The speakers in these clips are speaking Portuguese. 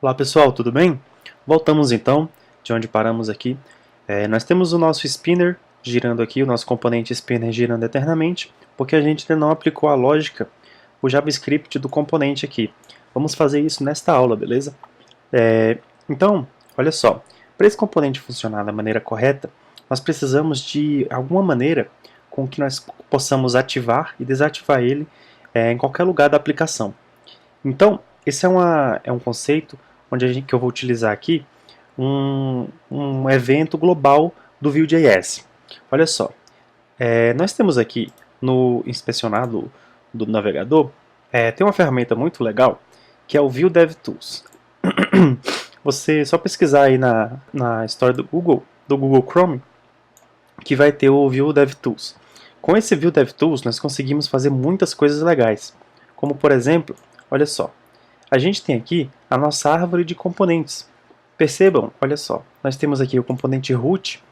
Olá pessoal, tudo bem? Voltamos então de onde paramos aqui. Nós temos o nosso spinner girando aqui, o nosso componente spinner girando eternamente, porque a gente ainda não aplicou a lógica, o JavaScript do componente aqui. Vamos fazer isso nesta aula, beleza? Então, olha só, para esse componente funcionar da maneira correta, nós precisamos de alguma maneira com que nós possamos ativar e desativar ele em qualquer lugar da aplicação. Então, esse é um conceito que eu vou utilizar aqui um evento global do Vue.js. Olha só, nós temos aqui no inspecionado do navegador, tem uma ferramenta muito legal que é o Vue DevTools. Você só pesquisar aí na história do Google Chrome, que vai ter o Vue DevTools. Com esse Vue DevTools, nós conseguimos fazer muitas coisas legais, como por exemplo, olha só, a gente tem aqui a nossa árvore de componentes. Percebam, olha só, nós temos aqui o componente root,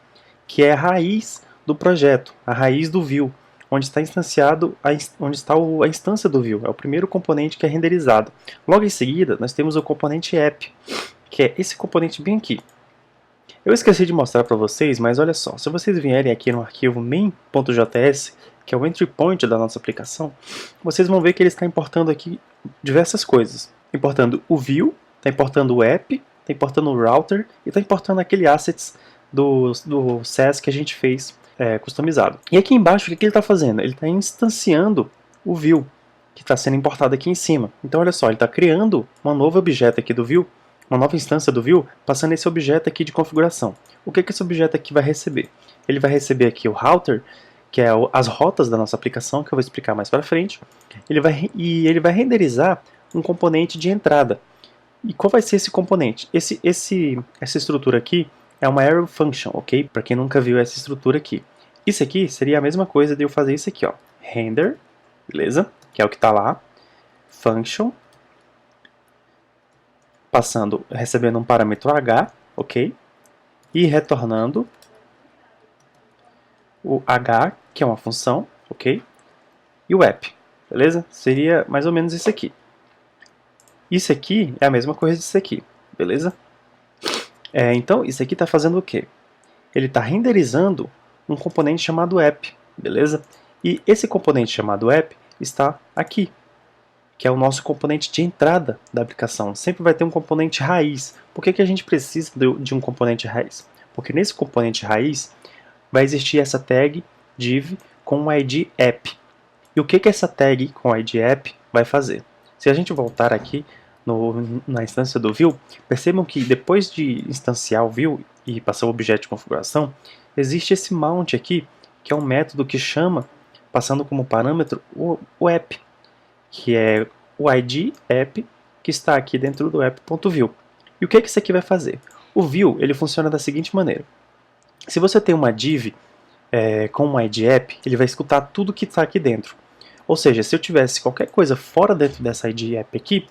que é a raiz do projeto, a raiz do Vue, onde está instanciado onde está a instância do Vue, é o primeiro componente que é renderizado. Logo em seguida, nós temos o componente app, que é esse componente bem aqui. Eu esqueci de mostrar para vocês, mas olha só, se vocês vierem aqui no arquivo main.js, que é o entry point da nossa aplicação, vocês vão ver que ele está importando aqui diversas coisas. Importando o Vue, está importando o app, está importando o router e está importando aquele assets do SES que a gente fez customizado. E aqui embaixo, o que ele está fazendo? Ele está instanciando o Vue, que está sendo importado aqui em cima. Então olha só, ele está criando um novo objeto aqui do Vue, uma nova instância do Vue, passando esse objeto aqui de configuração. O que esse objeto aqui vai receber? Ele vai receber aqui o router, que é as rotas da nossa aplicação, que eu vou explicar mais para frente. Ele vai renderizar um componente de entrada. E qual vai ser esse componente? Essa estrutura aqui é uma arrow function, ok? Para quem nunca viu essa estrutura aqui. Isso aqui seria a mesma coisa de eu fazer isso aqui, ó. Render, beleza? Que é o que está lá. Function, recebendo um parâmetro h, ok? E retornando o h, que é uma função, ok? E o app, beleza? Seria mais ou menos isso aqui. Isso aqui é a mesma coisa disso aqui, beleza? Então, isso aqui está fazendo o quê? Ele está renderizando um componente chamado app, beleza? E esse componente chamado app está aqui, que é o nosso componente de entrada da aplicação. Sempre vai ter um componente raiz. Por que a gente precisa de um componente raiz? Porque nesse componente raiz vai existir essa tag div com o ID app. E o que essa tag com o ID app vai fazer? Se a gente voltar aqui na instância do Vue, percebam que depois de instanciar o Vue e passar o objeto de configuração, existe esse mount aqui, que é um método que chama, passando como parâmetro, o app, que é o ID app, que está aqui dentro do app.vue. E o que isso aqui vai fazer? O Vue ele funciona da seguinte maneira. Se você tem uma div com um ID app, ele vai escutar tudo que está aqui dentro. Ou seja, se eu tivesse qualquer coisa fora dentro dessa ID app aqui,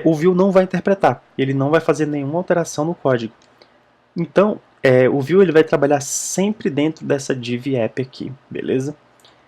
o Vue não vai interpretar, ele não vai fazer nenhuma alteração no código. Então, o Vue ele vai trabalhar sempre dentro dessa div app aqui, beleza?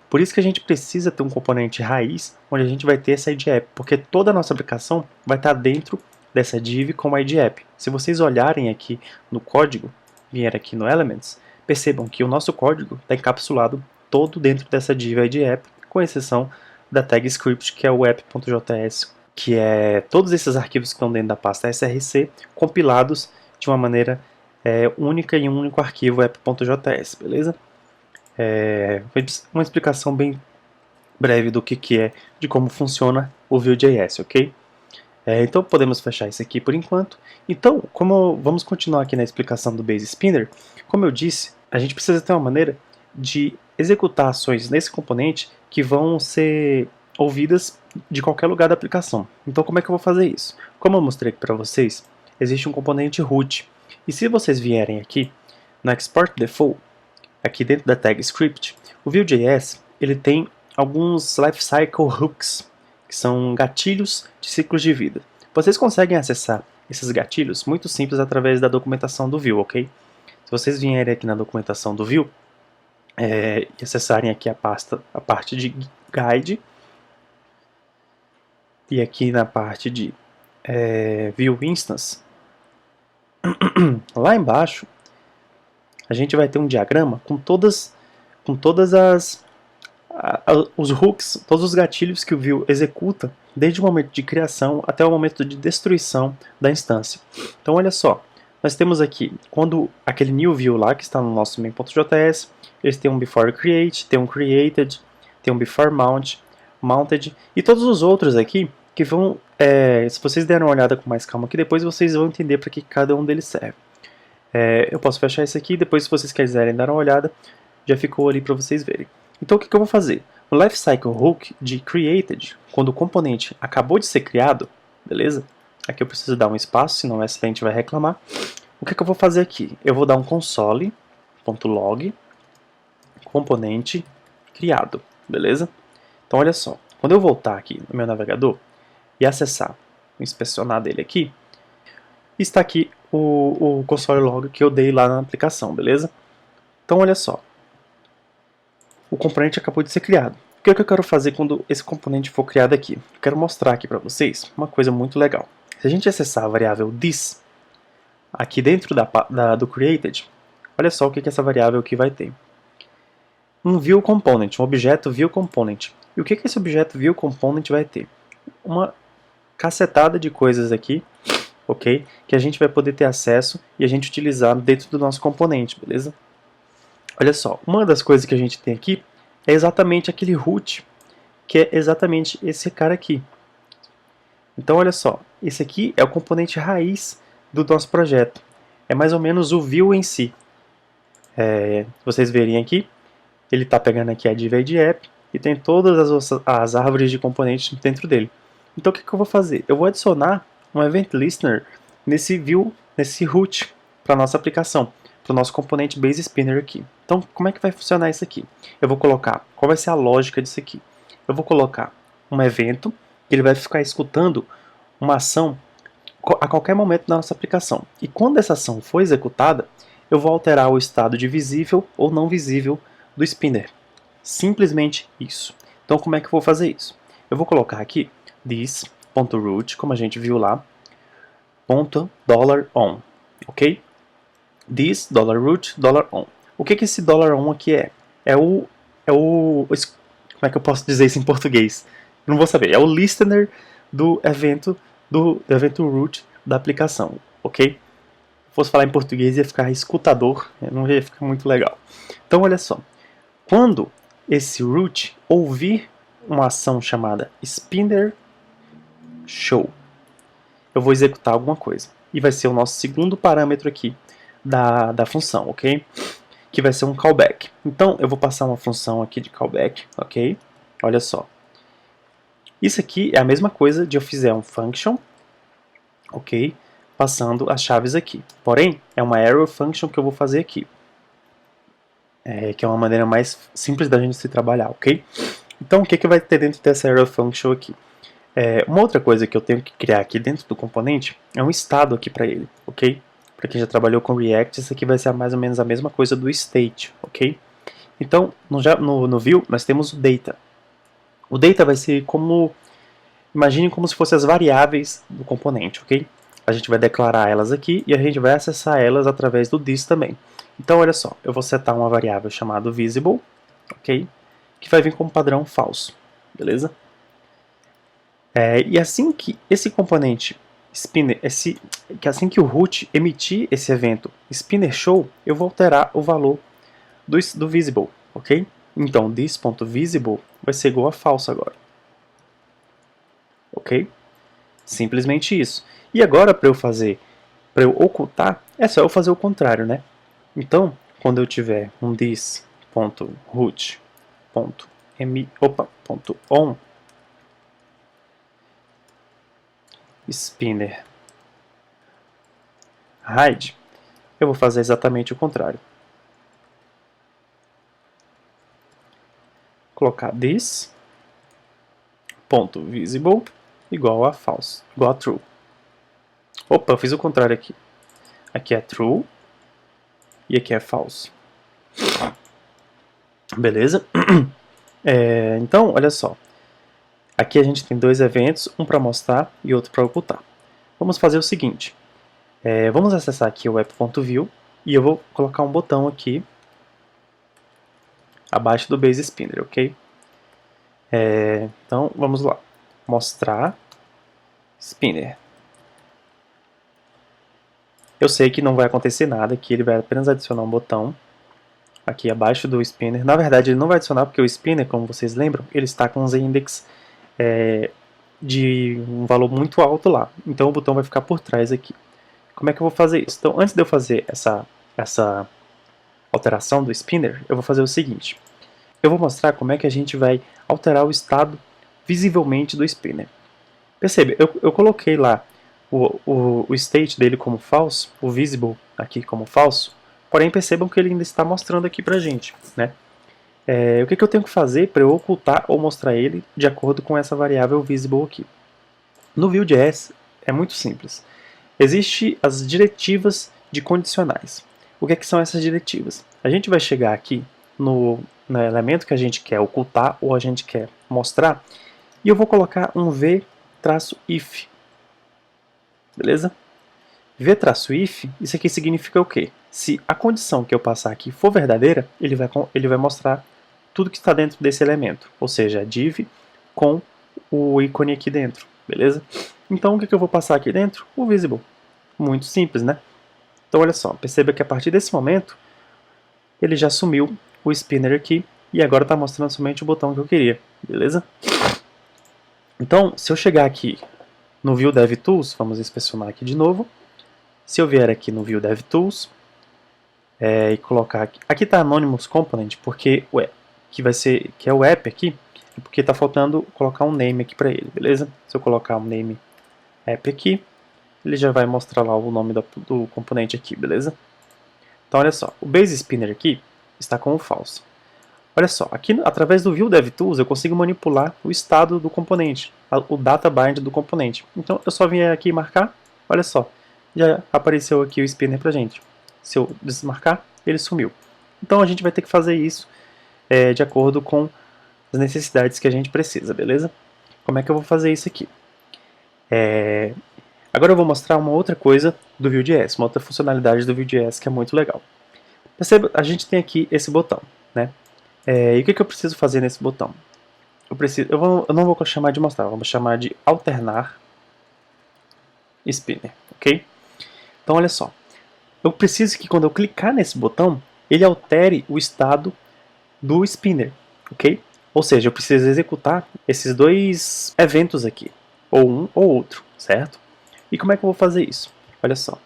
Por isso que a gente precisa ter um componente raiz, onde a gente vai ter essa ID app, porque toda a nossa aplicação vai estar dentro dessa div com a ID app. Se vocês olharem aqui no código, vier aqui no Elements, percebam que o nosso código está encapsulado todo dentro dessa div ID app, com exceção da tag script, que é o app.js, que é todos esses arquivos que estão dentro da pasta src compilados de uma maneira única em um único arquivo app.js, beleza? Foi uma explicação bem breve do que é, de como funciona o Vue.js, ok? Então podemos fechar isso aqui por enquanto. Então, vamos continuar aqui na explicação do Base Spinner, como eu disse, a gente precisa ter uma maneira de executar ações nesse componente que vão ser ouvidas de qualquer lugar da aplicação. Então como é que eu vou fazer isso? Como eu mostrei aqui para vocês, existe um componente root. E se vocês vierem aqui no Export Default, aqui dentro da tag script, o Vue.js ele tem alguns lifecycle hooks, que são gatilhos de ciclos de vida. Vocês conseguem acessar esses gatilhos muito simples através da documentação do Vue, ok? Se vocês vierem aqui na documentação do Vue e acessarem aqui a parte de guide, e aqui na parte de view instance, lá embaixo a gente vai ter um diagrama com todas os hooks, todos os gatilhos que o view executa desde o momento de criação até o momento de destruição da instância. Então olha só, nós temos aqui, quando aquele new view lá que está no nosso main.js, eles têm um before create, tem um created, tem um before mounted e todos os outros aqui que vão, se vocês derem uma olhada com mais calma aqui, depois vocês vão entender para que cada um deles serve. Eu posso fechar isso aqui, depois se vocês quiserem dar uma olhada, já ficou ali para vocês verem. Então o que eu vou fazer? O lifecycle hook de created, quando o componente acabou de ser criado, beleza? Aqui eu preciso dar um espaço, senão o assistente vai reclamar. O que eu vou fazer aqui? Eu vou dar um console.log componente criado, beleza? Então olha só, quando eu voltar aqui no meu navegador e acessar, inspecionar dele aqui, está aqui o console log que eu dei lá na aplicação, beleza? Então olha só, o componente acabou de ser criado. O que eu quero fazer quando esse componente for criado aqui? Eu quero mostrar aqui para vocês uma coisa muito legal. Se a gente acessar a variável this, aqui dentro do created, olha só o que essa variável aqui vai ter. Um view component, um objeto view component. E o que esse objeto view component vai ter? Uma cacetada de coisas aqui, ok? Que a gente vai poder ter acesso e a gente utilizar dentro do nosso componente, beleza? Olha só, uma das coisas que a gente tem aqui é exatamente aquele root, que é exatamente esse cara aqui. Então olha só, esse aqui é o componente raiz do nosso projeto. É mais ou menos o view em si. Vocês verem aqui, ele está pegando aqui a div app e tem todas as árvores de componentes dentro dele. Então o que eu vou fazer? Eu vou adicionar um event listener nesse view, nesse root para a nossa aplicação, para o nosso componente base spinner aqui. Então como é que vai funcionar isso aqui? Eu vou colocar, qual vai ser a lógica disso aqui? Eu vou colocar um evento, que ele vai ficar escutando uma ação a qualquer momento da nossa aplicação. E quando essa ação for executada, eu vou alterar o estado de visível ou não visível do spinner. Simplesmente isso. Então como é que eu vou fazer isso? Eu vou colocar aqui this.root, como a gente viu lá, $on, ok? This $root $on. O que esse $on aqui é? Como é que eu posso dizer isso em português? Eu não vou saber. É o listener do evento root da aplicação, ok? Se fosse falar em português ia ficar escutador, não ia ficar muito legal. Então olha só, quando esse root ouvir uma ação chamada spinner show, eu vou executar alguma coisa. E vai ser o nosso segundo parâmetro aqui da função, ok? Que vai ser um callback. Então eu vou passar uma função aqui de callback, ok? Olha só. Isso aqui é a mesma coisa de eu fizer um function, ok? Passando as chaves aqui. Porém, é uma arrow function que eu vou fazer aqui. Que é uma maneira mais simples da gente se trabalhar, ok? Então, o que vai ter dentro dessa arrow function aqui? Uma outra coisa que eu tenho que criar aqui dentro do componente é um estado aqui para ele, ok? Para quem já trabalhou com React, isso aqui vai ser mais ou menos a mesma coisa do state, ok? Então, no view, nós temos o data. O data vai ser como, imagine como se fossem as variáveis do componente, ok? A gente vai declarar elas aqui e a gente vai acessar elas através do this também. Então, olha só, eu vou setar uma variável chamada visible, ok? Que vai vir como padrão falso, beleza? E assim que esse componente spinner, assim que o root emitir esse evento spinner show, eu vou alterar o valor do visible, ok? Então, this.visible vai ser igual a falso agora. Ok? Simplesmente isso. E agora, para eu ocultar, é só eu fazer o contrário, né? Então, quando eu tiver um this.root.on spinner hide, eu vou fazer exatamente o contrário. Colocar this.visible igual a false, igual a true. Opa, eu fiz o contrário aqui. Aqui é true e aqui é false. Beleza? Então, olha só. Aqui a gente tem dois eventos, um para mostrar e outro para ocultar. vamos fazer o seguinte. Vamos acessar aqui o app.view e eu vou colocar um botão aqui abaixo do Base Spinner, ok? Então, vamos lá. Mostrar Spinner. Eu sei que não vai acontecer nada, que ele vai apenas adicionar um botão aqui abaixo do Spinner. Na verdade, ele não vai adicionar porque o Spinner, como vocês lembram, ele está com os index de um valor muito alto lá. Então o botão vai ficar por trás aqui. Como é que eu vou fazer isso? Então, antes de eu fazer essa alteração do Spinner, eu vou fazer o seguinte. Eu vou mostrar como é que a gente vai alterar o estado visivelmente do Spinner. Percebe, eu coloquei lá o state dele como false, o visible aqui como falso, porém percebam que ele ainda está mostrando aqui pra gente, né? O que eu tenho que fazer para eu ocultar ou mostrar ele de acordo com essa variável visible aqui? No Vue.js é muito simples. Existem as diretivas de condicionais. O que são essas diretivas? A gente vai chegar aqui no elemento que a gente quer ocultar ou a gente quer mostrar e eu vou colocar um v-if. Beleza? v-if, isso aqui significa o quê? Se a condição que eu passar aqui for verdadeira, ele vai mostrar tudo que está dentro desse elemento, ou seja, a div com o ícone aqui dentro, beleza? Então o que eu vou passar aqui dentro? O visible. Muito simples, né? Então olha só, perceba que a partir desse momento ele já sumiu o spinner aqui e agora está mostrando somente o botão que eu queria, beleza? Então, se eu chegar aqui no Vue DevTools, vamos inspecionar aqui de novo. Se eu vier aqui no Vue DevTools e colocar aqui está Anonymous Component, porque que é o app aqui, porque está faltando colocar um name aqui para ele, beleza? Se eu colocar um name app aqui, ele já vai mostrar lá o nome do componente aqui, beleza? Então olha só, o Base Spinner aqui está com o false. Olha só, aqui através do Vue DevTools eu consigo manipular o estado do componente, o data bind do componente. Então eu só vim aqui marcar, olha só, já apareceu aqui o spinner pra gente. Se eu desmarcar, ele sumiu. Então a gente vai ter que fazer isso de acordo com as necessidades que a gente precisa, beleza? Como é que eu vou fazer isso aqui? Agora eu vou mostrar uma outra coisa do Vue.js, uma outra funcionalidade do Vue.js que é muito legal. Perceba, a gente tem aqui esse botão, né? E o que eu preciso fazer nesse botão? Eu não vou chamar de mostrar, vamos chamar de alternar spinner, ok? Então olha só, eu preciso que quando eu clicar nesse botão, ele altere o estado do spinner, ok? Ou seja, eu preciso executar esses dois eventos aqui, ou um ou outro, certo? E como é que eu vou fazer isso? Olha só,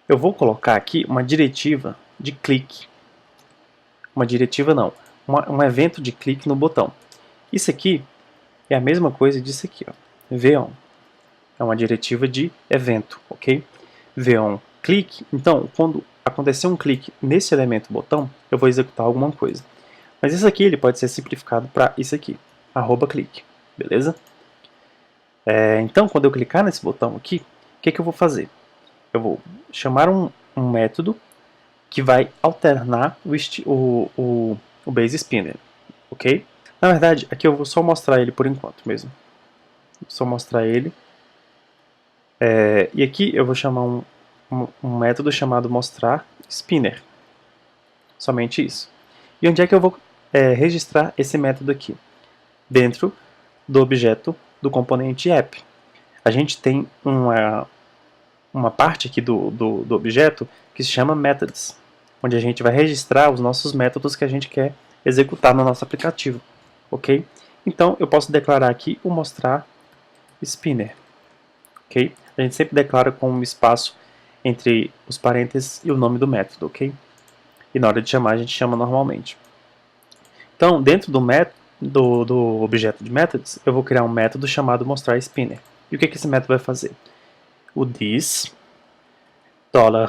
eu vou colocar aqui uma diretiva de clique, uma diretiva não, um evento de clique no botão. Isso aqui é a mesma coisa disso aqui, ó, von. É uma diretiva de evento, ok? von clique, então quando acontecer um clique nesse elemento botão, eu vou executar alguma coisa. Mas isso aqui ele pode ser simplificado para isso aqui, @clique, beleza? Então quando eu clicar nesse botão aqui, o que eu vou fazer? Eu vou chamar um método que vai alternar o Base Spinner, ok? Na verdade, aqui eu vou só mostrar ele por enquanto mesmo. Só mostrar ele. E aqui eu vou chamar um método chamado mostrar spinner. Somente isso. E onde é que eu vou registrar esse método aqui? Dentro do objeto do componente app. A gente tem uma parte aqui do objeto que se chama methods, onde a gente vai registrar os nossos métodos que a gente quer executar no nosso aplicativo, ok? Então eu posso declarar aqui o mostrar spinner, ok? A gente sempre declara com um espaço entre os parênteses e o nome do método, ok? E na hora de chamar a gente chama normalmente. Então dentro do objeto de methods eu vou criar um método chamado mostrar spinner. E o que esse método vai fazer? O this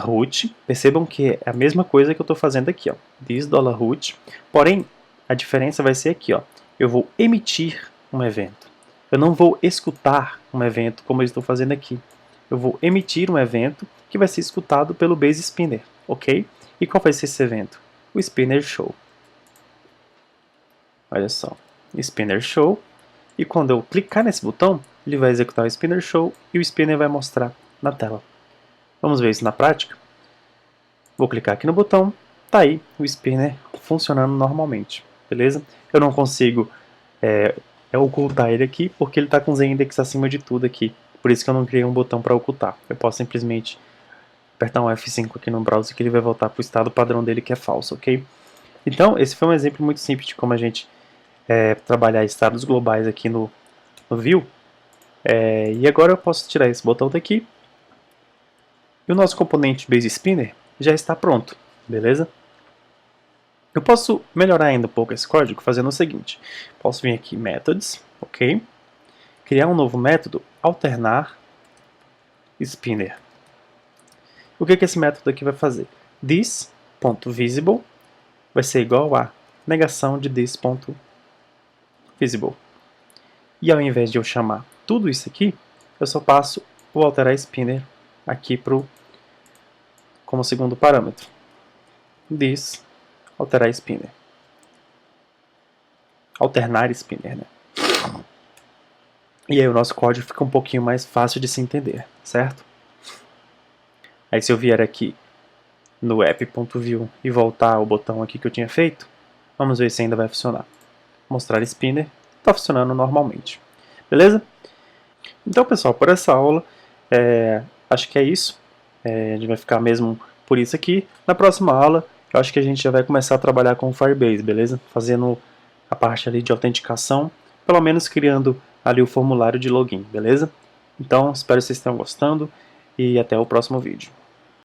$root, percebam que é a mesma coisa que eu estou fazendo aqui, ó, this $root, porém a diferença vai ser aqui, ó, eu vou emitir um evento, eu não vou escutar um evento como eu estou fazendo aqui, eu vou emitir um evento que vai ser escutado pelo Base Spinner, ok? E qual vai ser esse evento? O Spinner Show. Olha só, Spinner Show, e quando eu clicar nesse botão, ele vai executar o Spinner Show e o Spinner vai mostrar na tela. Vamos ver isso na prática? Vou clicar aqui no botão, tá aí o Spinner funcionando normalmente, beleza? Eu não consigo ocultar ele aqui porque ele está com Z-index acima de tudo aqui, por isso que eu não criei um botão para ocultar. Eu posso simplesmente apertar um F5 aqui no browser que ele vai voltar para o estado padrão dele que é falso, ok? Então, esse foi um exemplo muito simples de como a gente trabalhar estados globais aqui no Vue. E agora eu posso tirar esse botão daqui e o nosso componente Base Spinner já está pronto, beleza? Eu posso melhorar ainda um pouco esse código fazendo o seguinte. Posso vir aqui, Methods, ok? Criar um novo método, alternar Spinner. O que esse método aqui vai fazer? This.visible vai ser igual a negação de this.visible. E ao invés de eu chamar tudo isso aqui, eu só passo o alterar Spinner aqui como segundo parâmetro. This alterar Spinner. Alternar Spinner, né? E aí o nosso código fica um pouquinho mais fácil de se entender, certo? Aí se eu vier aqui no app.view e voltar ao botão aqui que eu tinha feito, vamos ver se ainda vai funcionar. Mostrar Spinner, está funcionando normalmente. Beleza? Então pessoal, por essa aula, acho que é isso. A gente vai ficar mesmo por isso aqui. Na próxima aula, eu acho que a gente já vai começar a trabalhar com o Firebase, beleza? Fazendo a parte ali de autenticação, pelo menos criando ali o formulário de login, beleza? Então, espero que vocês tenham gostando e até o próximo vídeo.